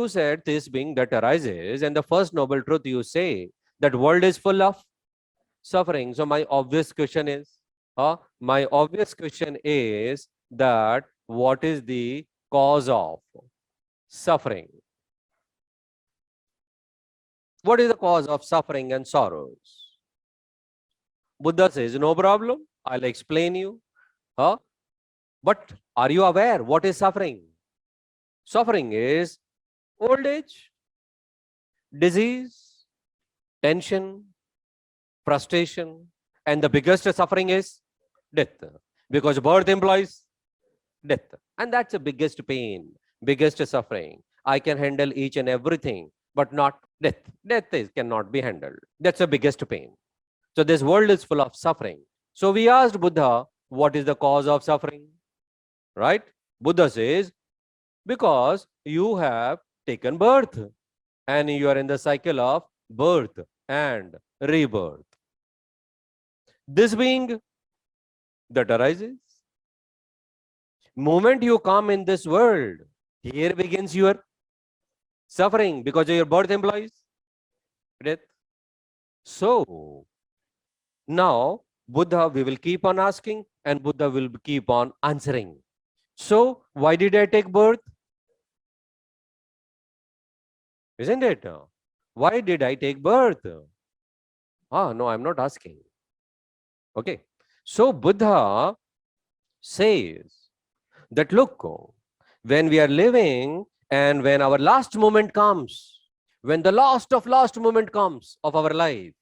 who said this being that arises, and the first noble truth you say that world is full of suffering. So my obvious question is, that what is the cause of suffering? What is the cause of suffering and sorrows? Buddha says, no problem, I'll explain you. But are you aware what is suffering? Suffering is old age, disease, tension, frustration, and the biggest suffering is death, because birth implies death, and that's the biggest pain, biggest suffering. I can handle each and everything, but not death. Cannot be handled. That's the biggest pain. So this world is full of suffering. So we asked Buddha, what is the cause of suffering? Right? Buddha says, because you have taken birth and you are in the cycle of birth and rebirth. This being that arises. Moment you come in this world, here begins your suffering, because your birth implies death. So now Buddha, we will keep on asking and Buddha will keep on answering. So why did I take birth? Isn't it? Why did I take birth? No, I'm not asking. Okay. So Buddha says that, look, when we are living and when our last moment comes, when the last moment comes of our life,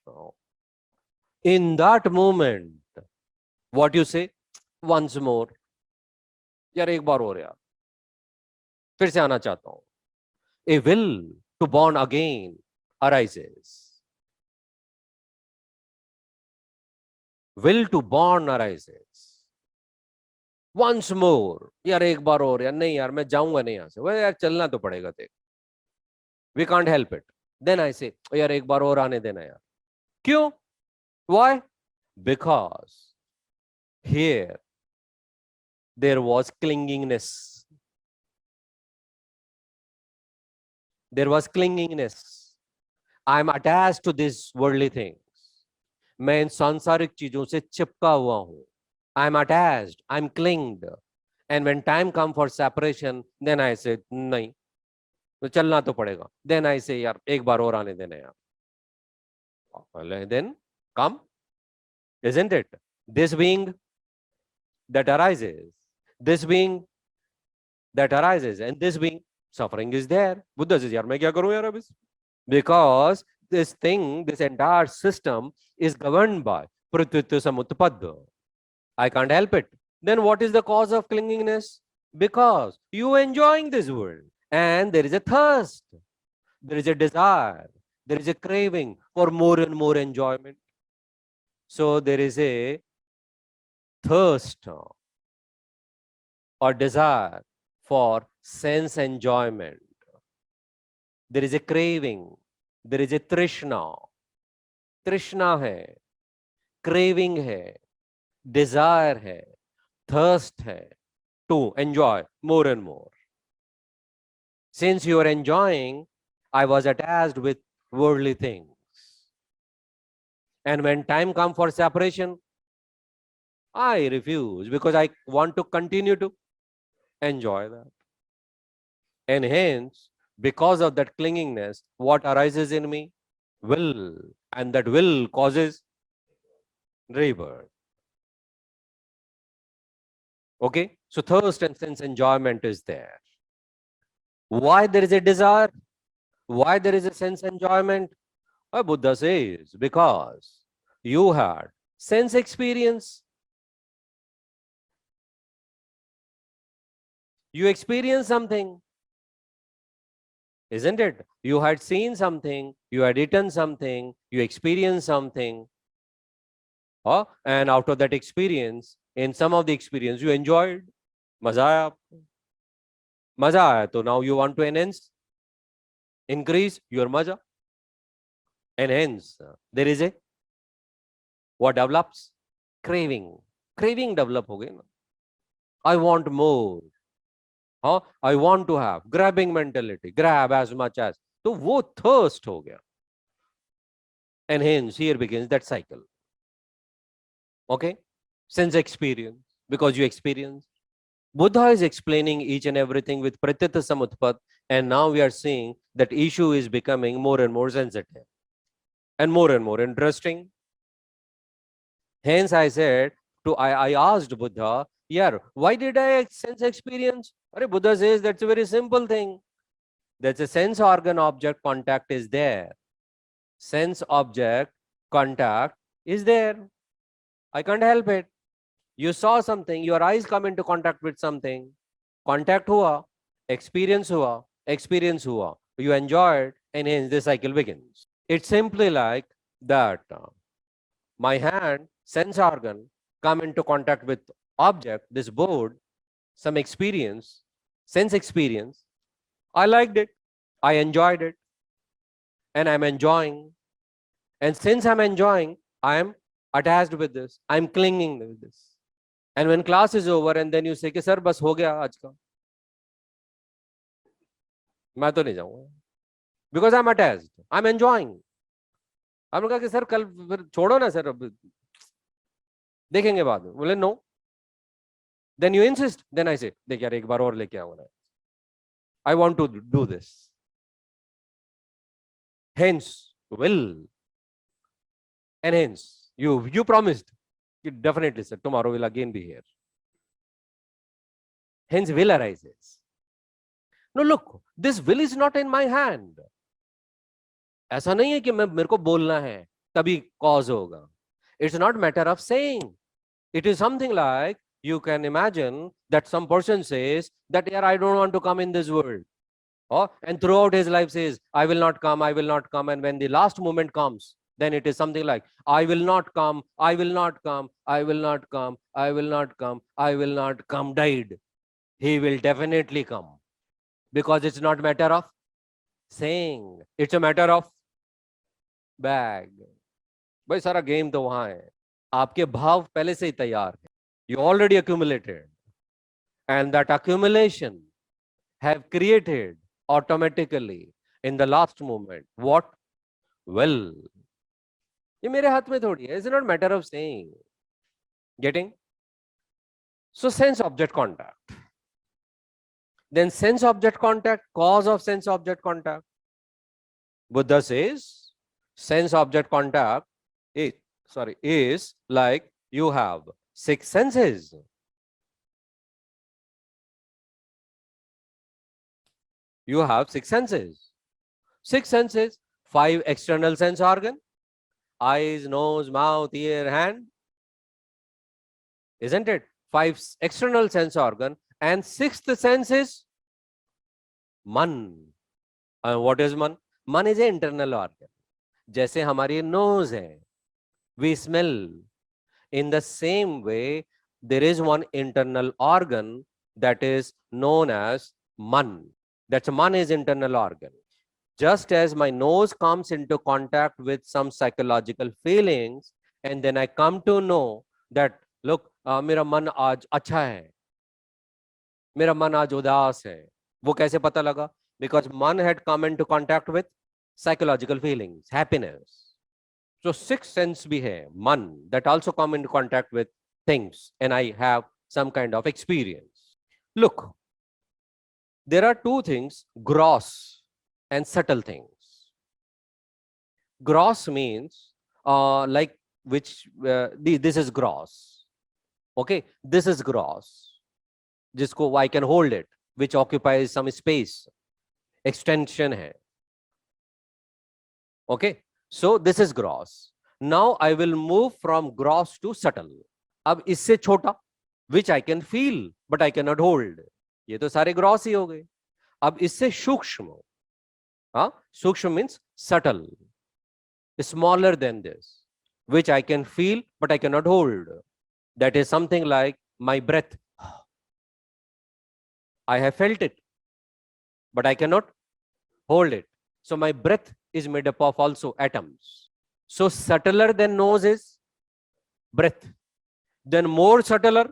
in that moment, what you say? Once more. यार एक बार और यार, फिर से आना चाहता हूं. A will to born again arises. Will to born arises. Once more. यार एक बार और यार, नहीं यार मैं जाऊंगा नहीं यहाँ से, वो यार चलना तो पड़ेगा देख. We can't help it. Then I say, यार एक बार और आने देना यार. क्यों? Why? Because here there was clingingness. There was clingingness. I am attached to these worldly things. मैं इन सांसारिक चीजों से चिपका हुआ हूं. I am attached. I am clinged. And when time comes for separation, then I say, नहीं, तो चलना तो पड़ेगा. Then I say, यार एक बार और आने देना यार. Then come, isn't it? This being that arises, this being that arises, and this being suffering is there. Buddha says, यार मैं क्या करूं यार अब इस? Because this thing, this entire system is governed by pratyutya samutpadda. I can't help it. Then what is the cause of clingingness? Because you enjoying this world and there is a thirst, there is a desire, there is a craving for more and more enjoyment. So there is a thirst or desire for sense enjoyment. There is a craving, there is a trishna. Trishna hai, craving hai, desire hai, thirst hai to enjoy more and more. Since you are enjoying, I was attached with worldly things. And when time comes for separation, I refuse, because I want to continue to enjoy that. And hence, because of that clingingness, what arises in me? Will. And that will causes rebirth. Okay? So thirst and sense enjoyment is there. Why there is a desire? Why there is a sense enjoyment? Buddha says, because you had sense experience. You experienced something, isn't it? You had seen something, you had eaten something, you experienced something. And out of that experience, in some of the experience, you enjoyed. Maza aaya aapko. Maza aaya, so now you want to enhance, increase your maza. And hence, there is a, what develops? Craving. Craving develop ho gayi na. I want more. हाँ, I want to have, grabbing mentality, grab as much as, तो वो thirst हो गया. And hence here begins that cycle. Okay, sense experience, because you experience. Buddha is explaining each and everything with pratyata samutpat, and now we are seeing that issue is becoming more and more sensitive and more interesting. Hence I said, I asked Buddha, yeah, why did I sense experience? Buddha says that's a very simple thing. That's a sense organ object contact is there. Sense object contact is there. I can't help it. You saw something, your eyes come into contact with something. Contact hua, experience hua, experience hua. You enjoyed, and hence the cycle begins. It's simply like that. My hand, sense organ, come into contact with object, this board, some experience, sense experience. I liked it. I enjoyed it. And I'm enjoying. And since I'm enjoying, I'm attached with this. I'm clinging with this. And when class is over and then you say कि sir बस हो गया आज का, मैं तो नहीं जाऊंगा, because I'm attached, I'm enjoying. आपने कहा कि सर कल फिर छोड़ो ना सर, अब देखेंगे बाद में. बोले no. Then you insist. Then I say देख यार एक बार और लेके आऊंगा. I want to do this. Hence will. And hence you promised. Definitely sir, tomorrow will again be here. Hence will arises. No, look, this will is not in my hand. ऐसा नहीं है कि मेरे को बोलना है तभी cause होगा. It's not matter of saying. It is something like you can imagine that some person says that yeah, I don't want to come in this world. Oh, and throughout his life says, I will not come, I will not come. And when the last moment comes, then it is something like, I will not come, I will not come, I will not come, I will not come, I will not come, died. He will definitely come. Because it's not matter of saying, it's a matter of bag. भाई सारा game तो वहां है. आपके भाव पहले से ही तैयार है. You already accumulated. And that accumulation have created automatically in the last moment what? Well, ये मेरे हाथ में थोड़ी है. It's not matter of saying. Getting? So sense object contact. Then sense object contact, cause of sense object contact. Buddha says sense object contact is like you have 6 senses. You have 6 senses. 6 senses, 5 external sense organ, eyes, nose, mouth, ear, hand. Isn't it? 5 external sense organ, and 6th sense is मन. What is मन? मन is an internal organ. जैसे हमारी nose है, we smell. In the same way, there is one internal organ that is known as man. That's man is internal organ. Just as my nose comes into contact with some psychological feelings, and then I come to know that, look, मेरा मन आज अच्छा है, मेरा मन आज उदास है. वो कैसे पता लगा? Because man had come into contact with psychological feelings, happiness. So 6 sense bhi hai, man, that also come into contact with things, and I have some kind of experience. Look, there are 2 things, gross and subtle things. Gross means like which this is gross. Okay, this is gross. जिसको I can hold it, which occupies some space. Extension hai. Okay. So this is gross. Now I will move from gross to subtle. अब इससे छोटा, which I can feel but I cannot hold. ये तो सारे gross ही हो गए. अब इससे सूक्ष्म. सूक्ष्म means subtle, smaller than this, which I can feel but I cannot hold. That is something like my breath. I have felt it but I cannot hold it. So my breath is made up of also atoms. So subtler than nose is breath. Then more subtler,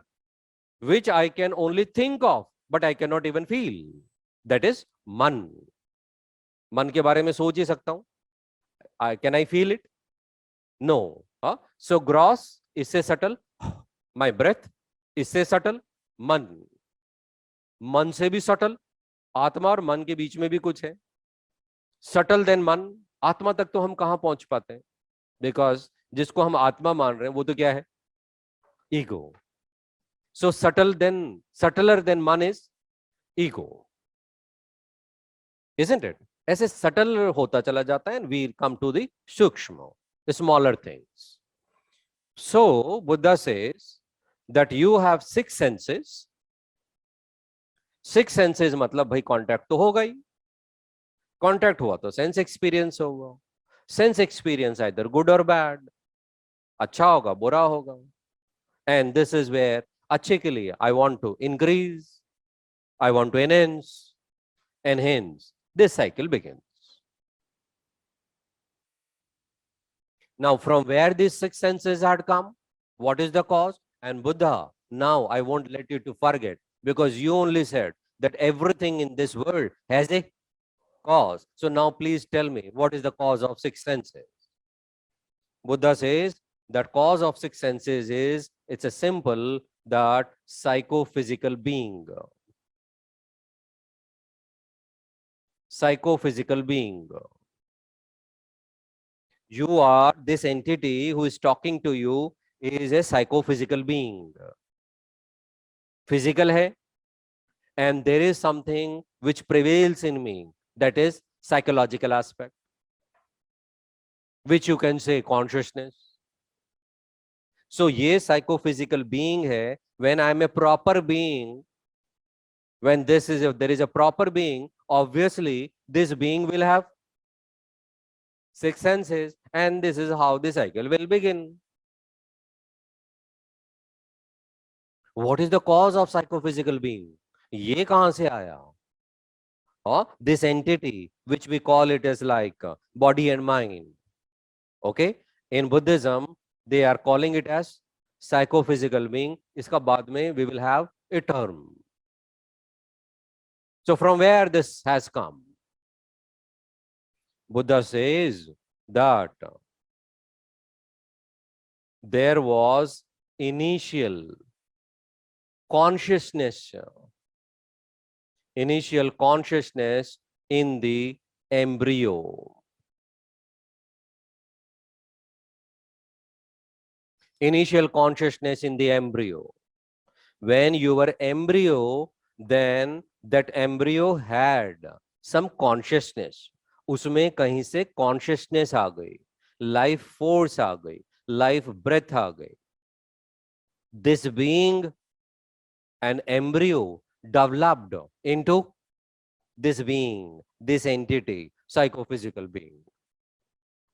which I can only think of, but I cannot even feel. That is man. मन के बारे में सोच ही सकता हूं. Can I feel it? No. So gross, इससे subtle. My breath, इससे subtle. मन. मन से भी subtle. आत्मा और मन के बीच में भी कुछ है. Subtle than मन. आत्मा तक तो हम कहां पहुंच पाते हैं? Because जिसको हम आत्मा मान रहे हैं वो तो क्या है? Ego. So subtler than man is ego. Isn't it? ऐसे subtle होता चला जाता है, and we come to the सूक्ष्म, the smaller things. So Buddha says that you have 6 senses. 6 senses मतलब भाई कांटेक्ट तो होगा ही. कांटेक्ट हुआ तो सेंस एक्सपीरियंस होगा. सेंस एक्सपीरियंस आइदर गुड और बैड, अच्छा होगा बुरा होगा. And this is where अच्छे के लिए I want to increase, I want to enhance, and hence this cycle begins. Now, from where these 6 senses had come, what is the cause? And Buddha, now I won't let you to forget, because you only said that everything in this world has a cause. So now please tell me, what is the cause of 6 senses? Buddha says that cause of 6 senses is, it's a simple, that psychophysical being. Psychophysical being. You are this entity who is talking to you is a psychophysical being. Physical hai, and there is something which prevails in me, that is psychological aspect, which you can say consciousness. So ye psychophysical being hai. When I am a proper being, when there is a proper being, obviously this being will have 6 senses, and this is how the cycle will begin. What is the cause of psychophysical being? ये कहां से आया? This entity, which we call it as like body and mind. Okay, in Buddhism they are calling it as psychophysical being. इसका बाद में we will have a term. So from where this has come? Buddha says that there was initial consciousness in the embryo. Initial consciousness in the embryo. When you were embryo, then that embryo had some consciousness. उसमें कहीं से consciousness आ गई, life force आ गई, life breath आ गई. This being, an embryo, developed into this being, this entity, psychophysical being.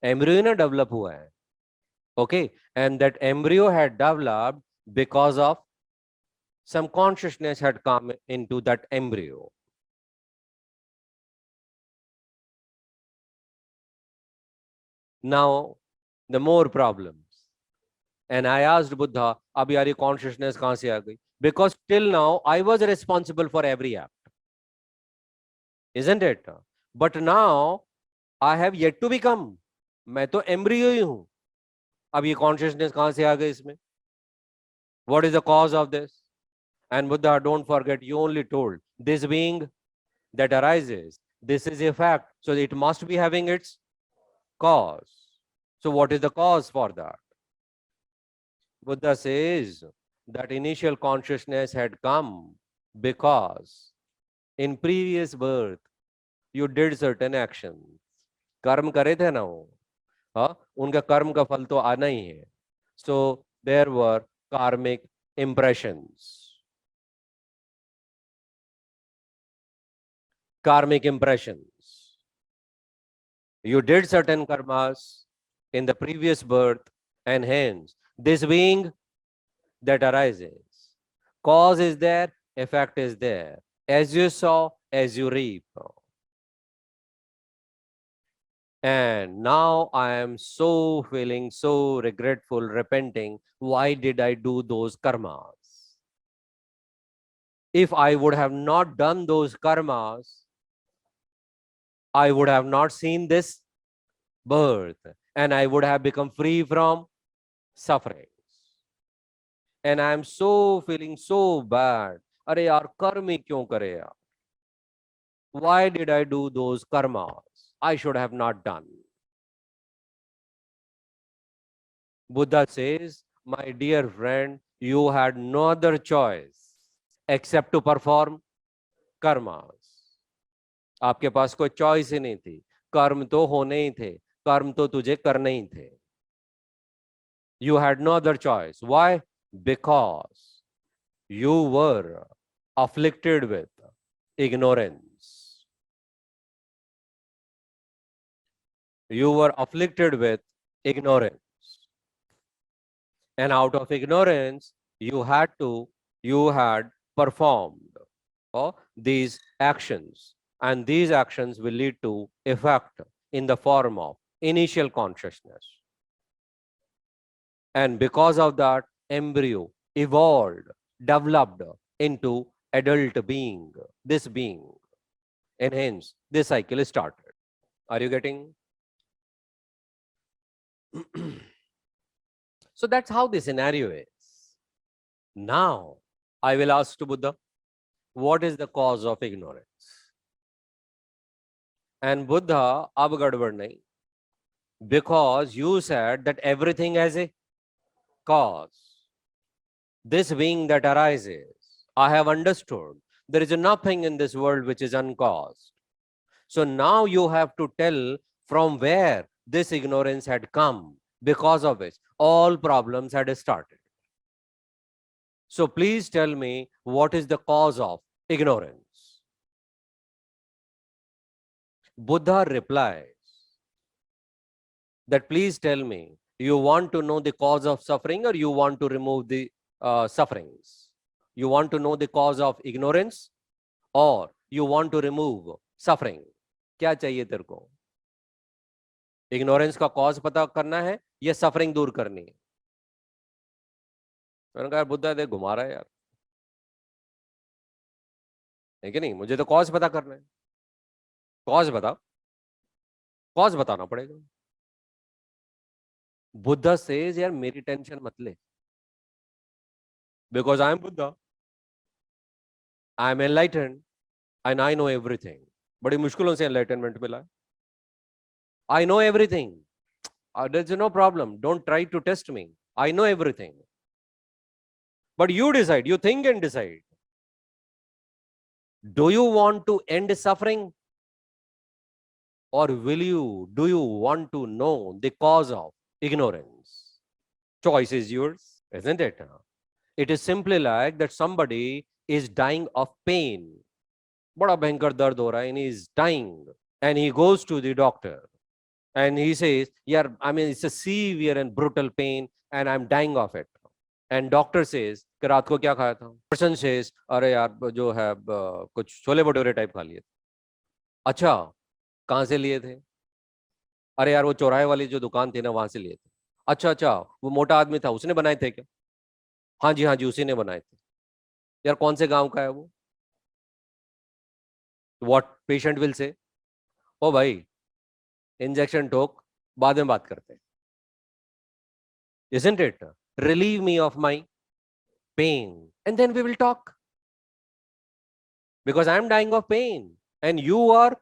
Embryo ना develop हुआ है. Okay, and that embryo had developed because of some consciousness had come into that embryo. Now, the more problems. And I asked Buddha, अब यार ये consciousness कहाँ से आ गई? Because till now I was responsible for every act, isn't it? But now I have yet to become. मैं तो embryo ही हूँ. अब ये consciousness कहाँ से आ गई इसमें? What is the cause of this? And Buddha, don't forget, you only told this being that arises, this is a fact, so it must be having its cause. So what is the cause for that? Buddha says that initial consciousness had come because in previous birth you did certain actions. कर्म करे थे ना वो, उनका कर्म का फल तो आना ही है. So there were karmic impressions. Karmic impressions. You did certain karmas in the previous birth, and hence this being that arises. Cause is there, effect is there. As you sow, as you reap. And now I am so feeling so regretful, repenting. Why did I do those karmas? If I would have not done those karmas, I would have not seen this birth and I would have become free from suffering. And I am so feeling so bad. अरे यार कर्म ही क्यों करे यार? Why did I do those karmas? I should have not done. Buddha says, my dear friend, you had no other choice except to perform karmas. आपके पास कोई choice ही नहीं थी. कर्म तो होने ही थे. कर्म तो तुझे करने ही थे. You had no other choice. Why? Because you were afflicted with ignorance. You were afflicted with ignorance. And out of ignorance, you had performed these actions. And these actions will lead to effect in the form of initial consciousness. And because of that, embryo evolved, developed into adult being, this being. And hence, this cycle is started. Are you getting? So that's how the scenario is. Now, I will ask to Buddha, what is the cause of ignorance? And Buddha, ab gadbad nahi, because you said that everything has a cause. This being that arises, I have understood there is nothing in this world which is uncaused. So now you have to tell from where this ignorance had come, because of which all problems had started. So please tell me, what is the cause of ignorance? Buddha replies that please tell me, you want to know the cause of suffering or you want to remove the sufferings? You want to know the cause of ignorance or you want to remove suffering? क्या चाहिए तेरे को? Ignorance का cause पता करना है या suffering दूर करनी है? मैंने कहा बुद्धा देख घुमा रहा है यार, है कि नहीं? मुझे तो कॉज पता करना है. कॉज बता, कॉज बताना पड़ेगा. बुद्धा सेज यार मेरी टेंशन मत ले, because I am Buddha, I am enlightened and I know everything. बड़ी मुश्किलों से एनलाइटनमेंट मिला है. I know everything. There's no problem. Don't try to test me. I know everything. But you decide, you think and decide. Do you want to end suffering? Or do you want to know the cause of ignorance? Choice is yours, isn't it? It is simply like that somebody is dying of pain. बड़ा भयंकर दर्द हो रहा है and he is dying. And he goes to the doctor. And he says, yeah, I mean, it's a severe and brutal pain and I'm dying of it. And doctor says, कि रात को क्या खाया था? Person says, अरे यार जो है कुछ छोले भटूरे टाइप खा लिए. अच्छा, कहाँ से लिए थे? अरे यार वो चौराहे वाली जो दुकान थी ना वहां से लिए थे. अच्छा, वो मोटा आदमी था, उसने बनाए थे क्या? हाँ जी, उसी ने बनाए थे. यार कौन से गांव का है वो? What patient will say? ओ भाई, इंजेक्शन ठोक, बाद में बात करते हैं. Isn't it? Relieve me of my pain and then we will talk. Because I am dying of pain and you are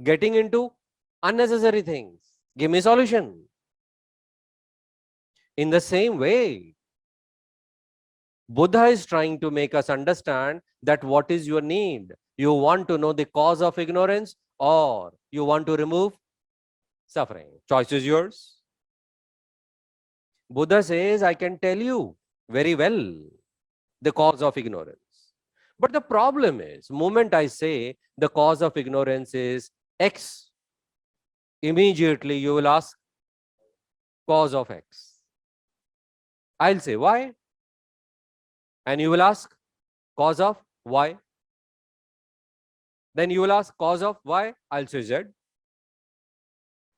getting into unnecessary things. Give me solution. In the same way, Buddha is trying to make us understand that what is your need. You want to know the cause of ignorance or you want to remove suffering. Choice is yours. Buddha says, I can tell you very well the cause of ignorance. But the problem is, moment I say the cause of ignorance is X, immediately you will ask cause of X. I'll say why? And you will ask cause of Y. Then you will ask cause of Y, I'll say Z.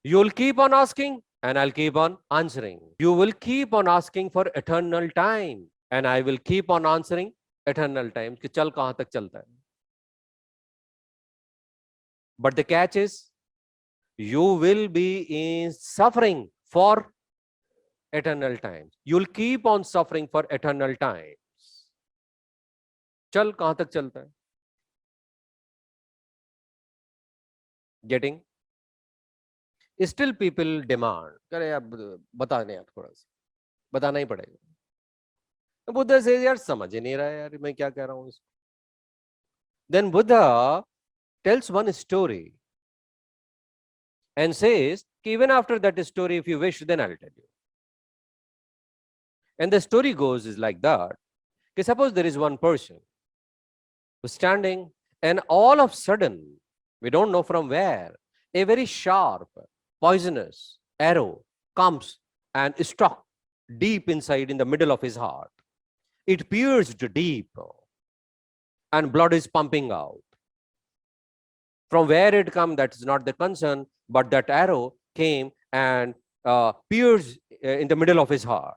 You'll keep on asking and I'll keep on answering. You will keep on asking for eternal time and I will keep on answering eternal time कि चल कहां तक चलता है. But the catch is you will be in suffering for eternal times. You'll keep on suffering for eternal times. चल कहां तक चलता है? Getting? Still people demand. अरे यार बता दें यार, थोड़ा सा बताना ही पड़ेगा. तो बुद्धा से यार समझ ही नहीं रहा है यार मैं क्या कह रहा हूं इसको. Then Buddha tells one story and says, even after that story, if you wish, then I'll tell you. And the story goes is like that. Suppose there is one person who's standing, and all of a sudden, we don't know from where, a very sharp, poisonous arrow comes and struck deep inside in the middle of his heart. It pierced deep, and blood is pumping out. From where it come, that's not the concern, but that arrow came and pierced in the middle of his heart.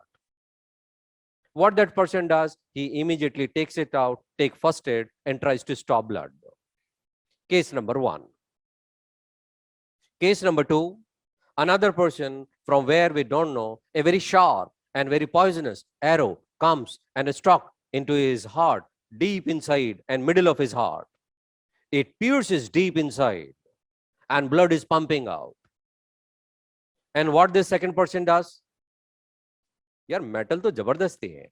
What that person does, he immediately takes it out, take first aid, and tries to stop blood. Case number one. Case number two, another person from where we don't know, a very sharp and very poisonous arrow comes and is struck into his heart, deep inside and middle of his heart. It pierces deep inside and blood is pumping out. And what this second person does? यार metal तो जबरदस्ती है.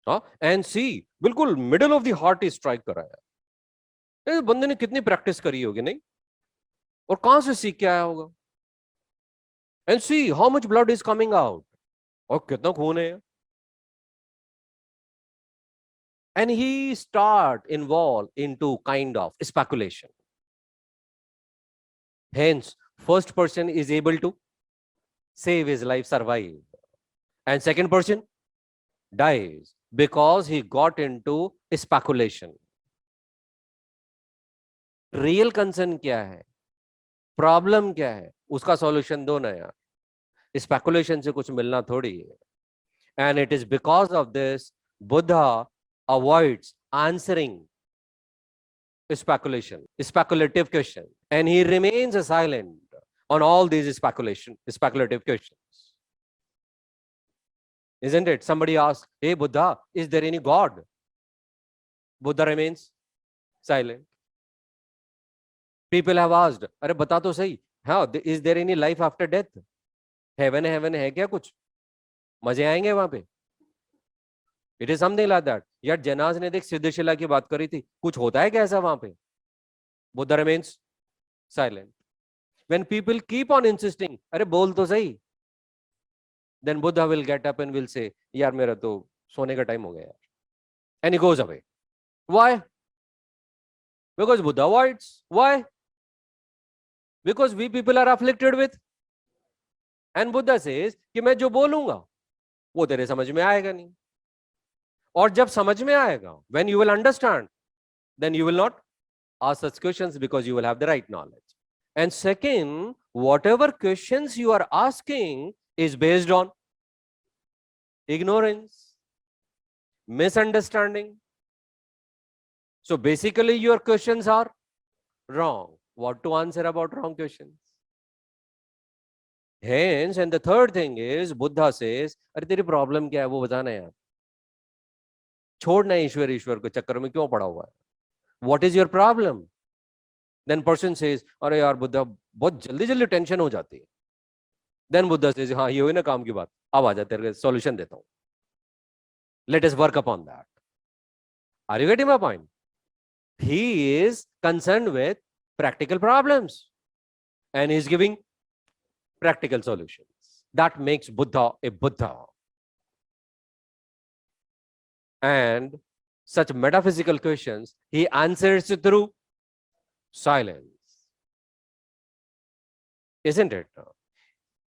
हाँ, and सी बिल्कुल middle of the heart he strike करा है. बंदे ने कितनी प्रैक्टिस करी होगी नहीं, और कहां से सीख के आया होगा. And see how much blood is coming out, और कितना खून है. And he start involved into kind of speculation. Hence, first person is able to save his life, survive. And second person dies because he got into speculation. Real concern क्या है? Problem क्या है? उसका solution दो ना यार. Speculation से कुछ मिलना थोड़ी है. And it is because of this, Buddha avoids answering speculative question, and he remains silent on all these speculative questions. Isn't it? Somebody asks, hey Buddha, is there any God? Buddha remains silent. People have asked, अरे बता तो सही, हाँ, is there any life after death? Heaven है क्या कुछ? मजे आएंगे वहां पे? It is something like that. यार जनाज ने देख सिद्धशिला की बात करी थी, कुछ होता है क्या ऐसा वहां पे? Buddha remains silent. When people keep on insisting, अरे बोल तो सही, then Buddha will get up and will say, यार मेरा तो सोने का टाइम हो गया यार. And he goes away. Why? Because Buddha avoids. Why? Because we people are afflicted with. And Buddha says कि मैं जो बोलूंगा वो तेरे समझ में आएगा नहीं. और जब समझ में आएगा, when you will understand, then you will not ask such questions because you will have the right knowledge. And second, whatever questions you are asking is based on ignorance, misunderstanding. So basically your questions are wrong. What to answer about wrong questions? Hence, and the third thing is, Buddha says, अरे तेरी problem क्या है वो बताना यार. छोड़ना ईश्वर को चक्कर में क्यों पड़ा हुआ है? What is your problem? Then person says, अरे यार बुद्धा बहुत जल्दी जल्दी टेंशन हो जाती है. Then Buddha says, हाँ ये हुई ना काम की बात, अब आ जा तेरे सॉल्यूशन देता हूं. Let us work upon that. Are you getting my point? He is concerned with practical problems and he is giving practical solutions. That makes Buddha a Buddha. And such metaphysical questions, he answers through silence. Isn't it?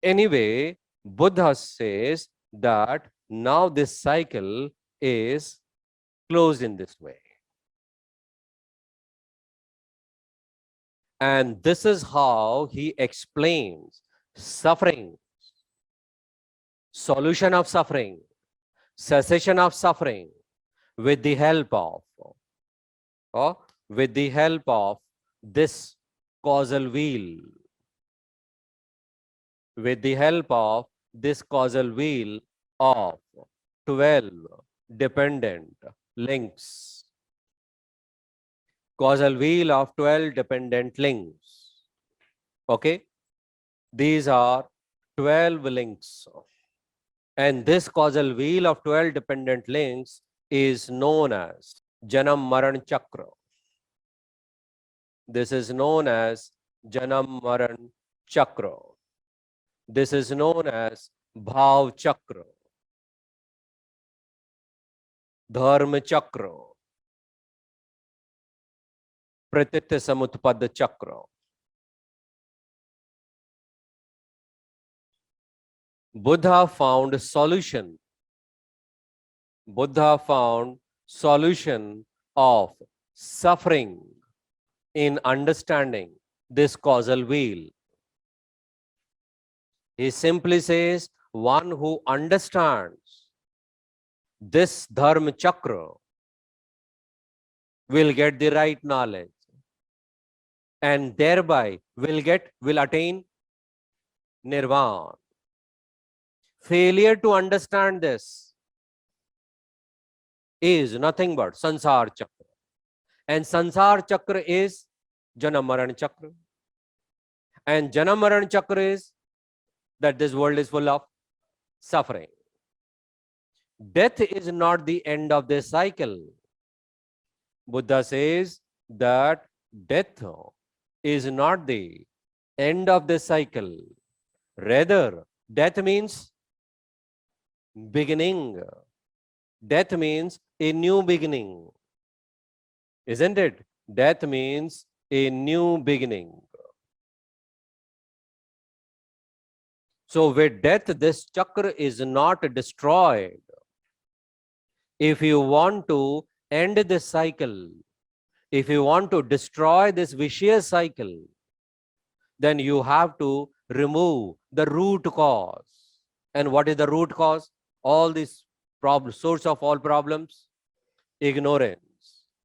Anyway, Buddha says that now this cycle is closed in this way. And this is how he explains suffering, solution of suffering, cessation of suffering, with the help of, or with the help of this causal wheel, with the help of this causal wheel of 12 dependent links. Causal wheel of 12 dependent links. Okay? These are 12 links. And this causal wheel of 12 dependent links is known as Janam Maran Chakra. This is known as Janam Maran Chakra. This is known as Bhav Chakra, Dharma Chakra, Pratitya Samutpada Chakra. Buddha found solution. Buddha found solution of suffering in understanding this causal wheel. He simply says, one who understands this Dharma Chakra will get the right knowledge and thereby will attain nirvana. Failure to understand this is nothing but Sansar Chakra. And Sansar Chakra is Janam Maran Chakra. And Janam Maran Chakra is that this world is full of suffering. Death is not the end of this cycle. Buddha says that death is not the end of the cycle. Rather, death means beginning. Death means a new beginning. Isn't it? Death means a new beginning. So with death, this chakra is not destroyed. If you want to end this cycle, if you want to destroy this vicious cycle, then you have to remove the root cause. And what is the root cause? All these problems, source of all problems? Ignorance.